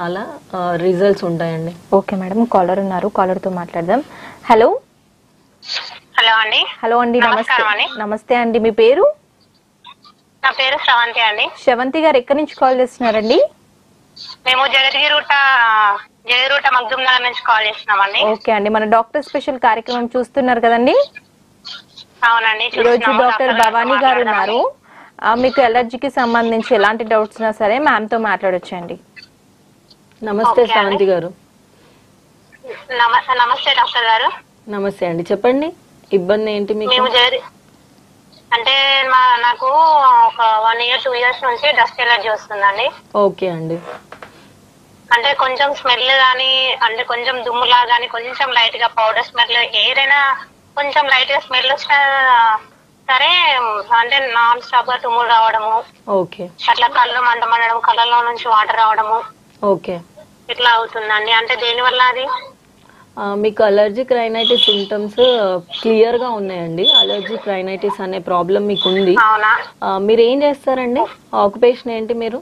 చాలా రిజల్ట్స్ ఉంటాయండి. Okay madam, caller ఉన్నారు, కాలర్ తో మాట్లాడదాం. హలో హలో అండి. హలో అండి, నమస్తే. నమస్కారం అండి. నమస్తే అండి, మీ పేరు? నా పేరు శ్రవంతి అండి. శ్రవంతి గారు ఎక్కడి నుంచి కాల్ చేస్తున్నారండి? మేము జగదిరూట మగ్దుం నగర్ నుంచి కాల్ చేస్తున్నామండి. ఓకే అండి, మన డాక్టర్ స్పెషల్ కార్యక్రమం చూస్తున్నారు కదండి. అవునండి, ఈరోజు డాక్టర్ భవానీ గారు ఉన్నారు. మీకు ఎలర్జీకి సంబంధించి ఎలాంటి డౌట్స్ ఉన్నా సరే మ్యామ్ తో మాట్లాడొచ్చండి. నమస్తే శ్రవంతి గారు. నమస్తే డాక్టర్ గారు. నమస్తే అండి, చెప్పండి ఇబ్బంది ఏంటి మీకు? మేము అంటే నాకు ఒక 1 year 2 years నుంచి డస్ట్ ఎలర్జీ వస్తుందండి. ఓకే అండి. అంటే కొంచెం స్మెల్ గానీ, అంటే కొంచెం దుమ్ములా గానీ, కొంచెం లైట్ గా పౌడర్ స్మెల్, ఏదైనా కొంచెం లైట్ గా స్మెల్ వచ్చినా సరే అంటే నాన్ స్టాప్ గా తుమ్ములు రావడము, ఓకే, అట్లా కళ్ళు మండడం, కళ్ళలో నుంచి వాటర్ రావడము, ఓకే, ఇట్లా అవుతుందండి. అంటే దేని వల్ల అది? మీకు అలర్జిక్ రైనైటిస్ సిమ్టమ్స్ క్లియర్ గా ఉన్నాయండి. అలర్జిక్ రైనైటిస్ అనే ప్రాబ్లం మీకు ఉంది. అవునా? మీరు ఏం చేస్తారండి? ఆక్యుపేషన్ ఏంటి? మీరు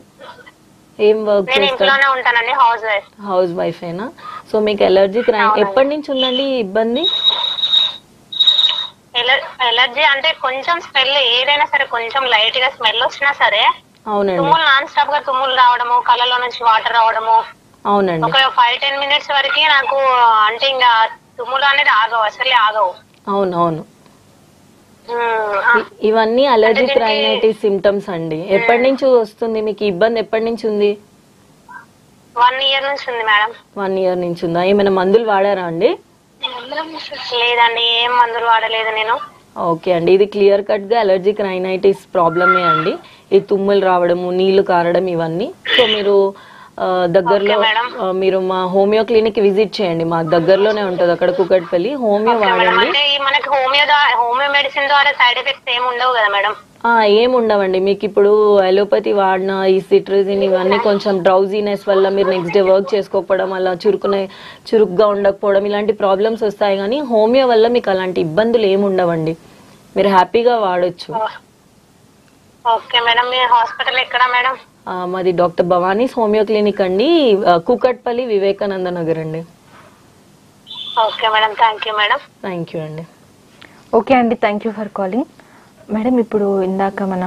ఏం వర్క్ నేను చేస్తారు? ఇంట్లోనే ఉంటానండి, హౌస్ వైఫ్. హౌస్ వైఫ్ ఏనా? సో మీకు అలర్జిక్ ఎప్పటి నుంచి ఉందండి ఈ ఇబ్బంది? ఎలర్జీ అంటే కొంచెం స్మెల్, ఏదైనా సరే కొంచెం లైట్ గా స్మెల్ వచ్చినా సరే అవునండి, తుమ్ములు నాన్ స్టాప్ గా తుమ్ములు రావడము, కళ్ళలో నుంచి వాటర్ రావడము. అవునండి, ఒక 5-10 minutes వరకు నాకు అంటే ఇంకా తుమ్ములు అనేది ఆగవు, అసలే ఆగవు. అవునవును. ఇవన్నీ అలర్జిక్ రైనైటిస్ సిమ్టమ్స్ అండి. ఎప్పటి నుంచి వస్తుంది మీకు ఇబ్బంది? ఎప్పటి నుంచి ఉంది? 1 year నుంచి ఉంది మేడం. 1 year నుంచి ఉందా? ఏమైనా మందులు వాడారా అండి? లేదండి, ఏం మందులు వాడలేదు నేను. ఓకే అండి, ఇది క్లియర్ కట్ గా అలర్జిక్ రైనైటిస్ ప్రాబ్లమే అండి. ఈ తుమ్ములు రావడము, నీళ్లు కారడం ఇవన్నీ. సో మీరు దగ్గరలో మీరు మా హోమియో క్లినిక్ విజిట్ చేయండి. మా దగ్గరలోనే ఉంటది, అక్కడ కుకట్పల్లి. హోమియో వాడండి. మనకి హోమియో మెడిసిన్ ద్వారా సైడ్ ఎఫెక్ట్స్ ఏమి ఉండవు కదా మేడం? ఏముండవండి. మీకు ఇప్పుడు అలోపతి వాడిన ఈ సిట్రజిన్ ఇవన్నీ కొంచెం డ్రౌజీనెస్ వల్ల మీరు నెక్స్ట్ డే వర్క్ చేసుకోకపోవడం, అలా చురుగ్గా ఉండకపోవడం, ఇలాంటి ప్రాబ్లమ్స్ వస్తాయి. కానీ హోమియో వల్ల మీకు అలాంటి ఇబ్బందులు ఏముండవండి. మీరు హ్యాపీగా వాడొచ్చు. ఓకే మేడం, మీ హాస్పిటల్ ఎక్కడ మేడం? మాది డాక్టర్ భవానీస్ హోమియో క్లినిక్ అండి, కూకట్పల్లి, వివేకానంద నగర్ అండి. Okay madam, thank you madam. Thank you అండి. ఓకే అండి, thank you for calling. Madam, ఇప్పుడు ఇందాక మన